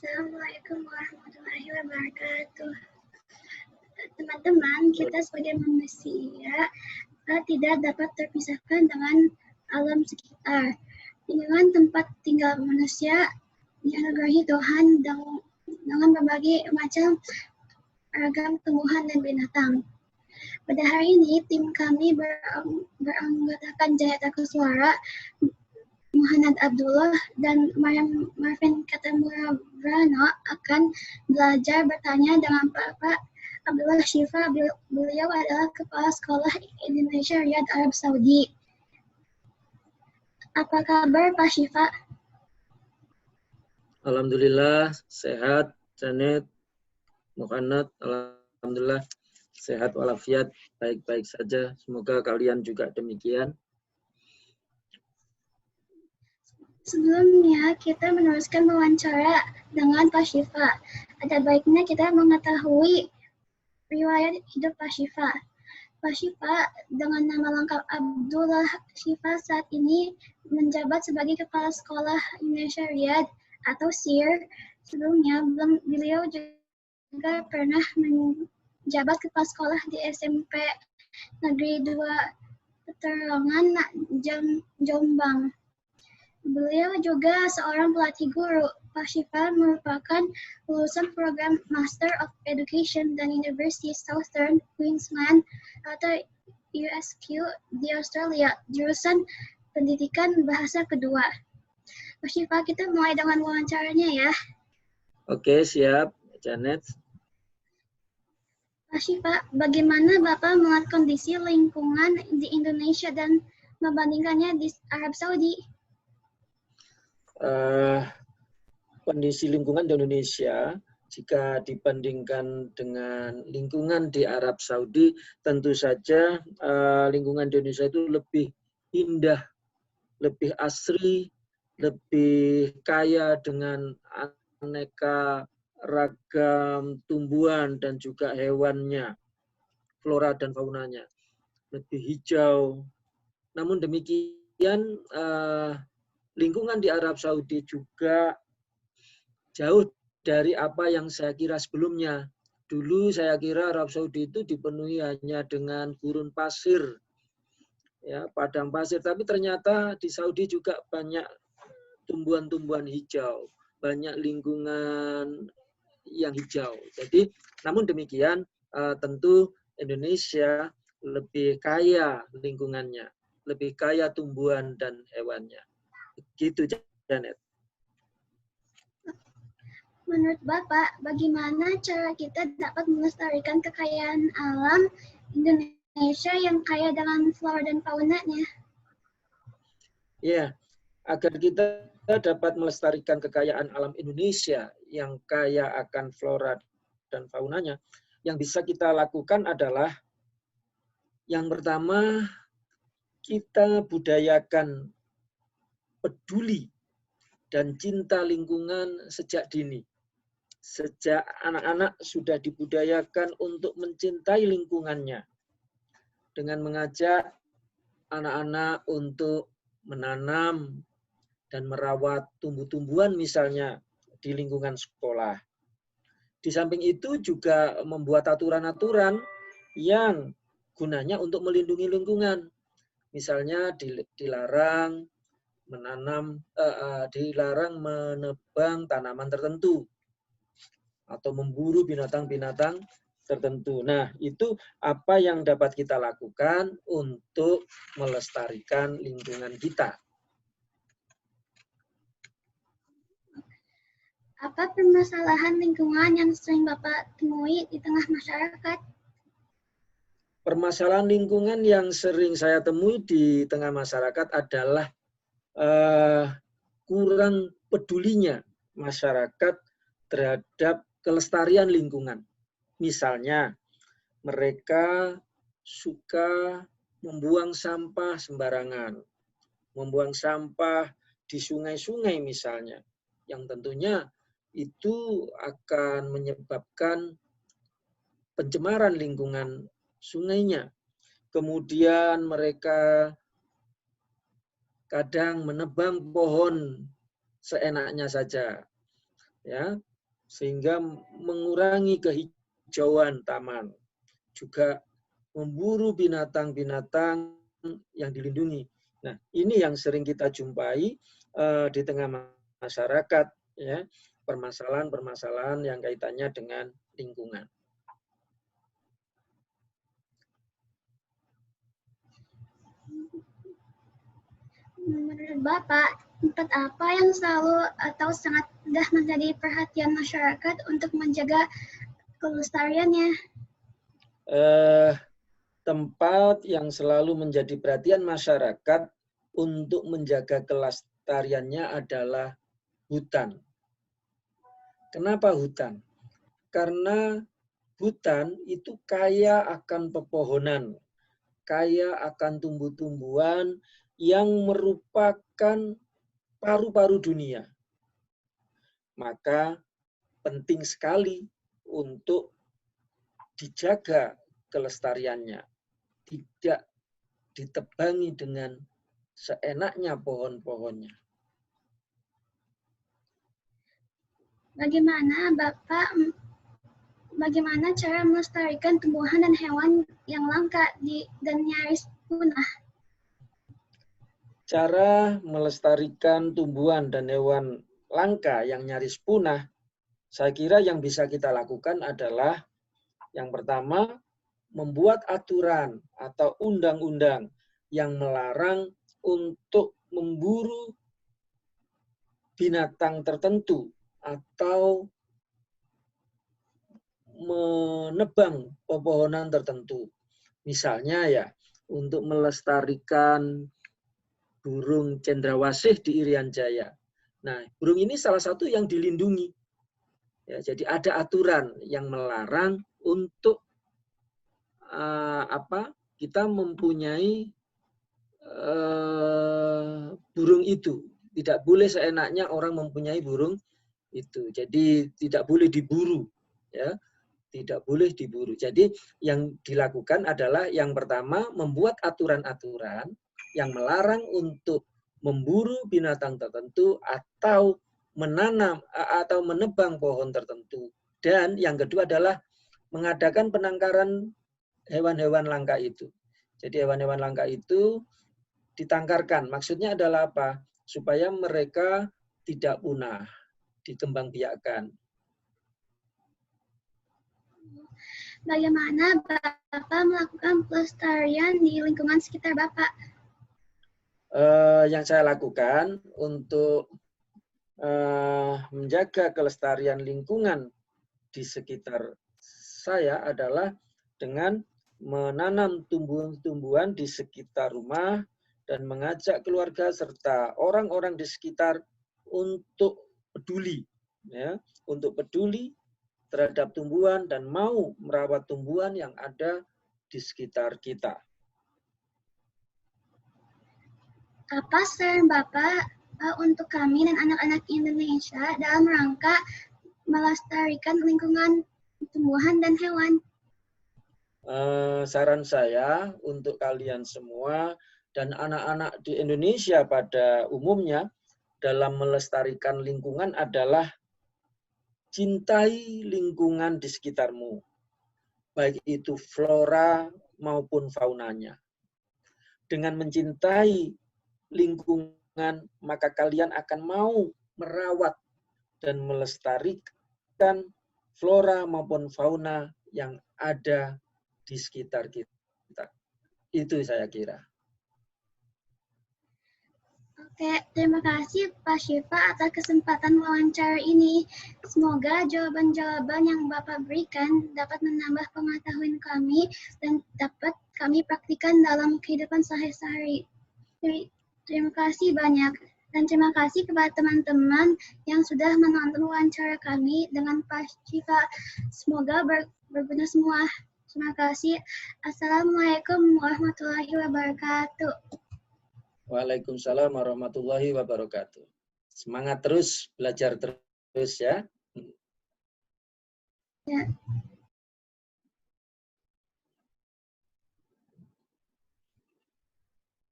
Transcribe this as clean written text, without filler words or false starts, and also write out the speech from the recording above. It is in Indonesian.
Assalamualaikum warahmatullahi wabarakatuh. Teman-teman, kita sebagai manusia tidak dapat terpisahkan dengan alam sekitar. Lingkungan tempat tinggal manusia dianugerahi Tuhan dengan berbagai macam ragam tumbuhan dan binatang. Pada hari ini, tim kami beranggotakan Jayata Kuswara, Muhammad Abdullah, dan Marvin Katamura Brano akan belajar bertanya dengan Bapak Abdullah Syifa. Beliau adalah Kepala Sekolah Indonesia Riyadh, Arab Saudi. Apa kabar Pak Syifa? Alhamdulillah sehat, Janet, Muhammad, alhamdulillah sehat walafiat, baik-baik saja. Semoga kalian juga demikian. Sebelumnya kita meneruskan wawancara dengan Pak Syifa. Ada baiknya kita mengetahui riwayat hidup Pak Syifa. Pak Syifa dengan nama lengkap Abdullah Syifa saat ini menjabat sebagai Kepala Sekolah Indonesia Riyadh atau SIR. Sebelumnya beliau juga pernah menjabat Kepala Sekolah di SMP Negeri 2 Peterangan, Jombang. Beliau juga seorang pelatih guru. Pak Syifa merupakan lulusan program Master of Education dan University Southern Queensland atau USQ di Australia, jurusan Pendidikan Bahasa Kedua. Pak Syifa, kita mulai dengan wawancaranya ya. Oke, siap, Janet. Pak Syifa, bagaimana Bapak melihat kondisi lingkungan di Indonesia dan membandingkannya di Arab Saudi? Kondisi lingkungan di Indonesia jika dibandingkan dengan lingkungan di Arab Saudi, tentu saja lingkungan di Indonesia itu lebih indah, lebih asri, lebih kaya dengan aneka ragam tumbuhan dan juga hewannya, flora dan faunanya, lebih hijau. Namun demikian, lingkungan di Arab Saudi juga jauh dari apa yang saya kira sebelumnya. Dulu saya kira Arab Saudi itu dipenuhi hanya dengan gurun pasir, ya, padang pasir. Tapi ternyata di Saudi juga banyak tumbuhan-tumbuhan hijau, banyak lingkungan yang hijau. Jadi, namun demikian, tentu Indonesia lebih kaya lingkungannya, lebih kaya tumbuhan dan hewannya. Gitu, Janet. Menurut Bapak, bagaimana cara kita dapat melestarikan kekayaan alam Indonesia yang kaya dengan flora dan faunanya? Ya, agar kita dapat melestarikan kekayaan alam Indonesia yang kaya akan flora dan faunanya, yang bisa kita lakukan adalah yang pertama, kita budayakan peduli dan cinta lingkungan sejak dini. Sejak anak-anak sudah dibudayakan untuk mencintai lingkungannya dengan mengajak anak-anak untuk menanam dan merawat tumbuh-tumbuhan misalnya di lingkungan sekolah. Di samping itu juga membuat aturan-aturan yang gunanya untuk melindungi lingkungan. Misalnya dilarang menebang tanaman tertentu atau memburu binatang-binatang tertentu. Nah, itu apa yang dapat kita lakukan untuk melestarikan lingkungan kita. Apa permasalahan lingkungan yang sering Bapak temui di tengah masyarakat? Permasalahan lingkungan yang sering saya temui di tengah masyarakat adalah kurang pedulinya masyarakat terhadap kelestarian lingkungan. Misalnya, mereka suka membuang sampah sembarangan, membuang sampah di sungai-sungai misalnya, yang tentunya itu akan menyebabkan pencemaran lingkungan sungainya. Kemudian mereka kadang menebang pohon seenaknya saja, ya, sehingga mengurangi kehijauan taman, juga memburu binatang-binatang yang dilindungi. Nah, ini yang sering kita jumpai di tengah masyarakat, ya, permasalahan-permasalahan yang kaitannya dengan lingkungan. Menurut Bapak, tempat apa yang selalu atau sangat mudah menjadi perhatian masyarakat untuk menjaga kelestariannya? Tempat yang selalu menjadi perhatian masyarakat untuk menjaga kelestariannya adalah hutan. Kenapa hutan? Karena hutan itu kaya akan pepohonan, kaya akan tumbuh-tumbuhan yang merupakan paru-paru dunia. Maka penting sekali untuk dijaga kelestariannya. Tidak ditebangi dengan seenaknya pohon-pohonnya. Bagaimana cara melestarikan tumbuhan dan hewan yang langka dan nyaris punah? Cara melestarikan tumbuhan dan hewan langka yang nyaris punah, saya kira yang bisa kita lakukan adalah yang pertama, membuat aturan atau undang-undang yang melarang untuk memburu binatang tertentu atau menebang pepohonan tertentu. Misalnya ya, untuk melestarikan burung cendrawasih di Irian Jaya. Nah, burung ini salah satu yang dilindungi. Ya, jadi ada aturan yang melarang untuk kita mempunyai burung itu. Tidak boleh seenaknya orang mempunyai burung itu. Jadi tidak boleh diburu, ya. Tidak boleh diburu. Jadi yang dilakukan adalah yang pertama membuat aturan-aturan yang melarang untuk memburu binatang tertentu atau menanam atau menebang pohon tertentu. Dan yang kedua adalah mengadakan penangkaran hewan-hewan langka itu. Jadi hewan-hewan langka itu ditangkarkan. Maksudnya adalah apa? Supaya mereka tidak punah, dikembangbiakkan. Bagaimana Bapak melakukan pelestarian di lingkungan sekitar Bapak? Yang saya lakukan untuk menjaga kelestarian lingkungan di sekitar saya adalah dengan menanam tumbuhan-tumbuhan di sekitar rumah dan mengajak keluarga serta orang-orang di sekitar untuk peduli, ya, untuk peduli terhadap tumbuhan dan mau merawat tumbuhan yang ada di sekitar kita. Apa saran Bapak untuk kami dan anak-anak Indonesia dalam rangka melestarikan lingkungan tumbuhan dan hewan? Saran saya untuk kalian semua dan anak-anak di Indonesia pada umumnya dalam melestarikan lingkungan adalah cintai lingkungan di sekitarmu, baik itu flora maupun faunanya. Dengan mencintai lingkungan, maka kalian akan mau merawat dan melestarikan flora maupun fauna yang ada di sekitar kita. Itu saya kira. Oke, terima kasih Pak Syifa atas kesempatan wawancara ini. Semoga jawaban-jawaban yang Bapak berikan dapat menambah pengetahuan kami dan dapat kami praktikkan dalam kehidupan sehari-hari. Terima kasih banyak. Dan terima kasih kepada teman-teman yang sudah menonton wawancara kami dengan Pak Syifa. Semoga berguna semua. Terima kasih. Assalamualaikum warahmatullahi wabarakatuh. Waalaikumsalam warahmatullahi wabarakatuh. Semangat terus, belajar terus ya. Ya.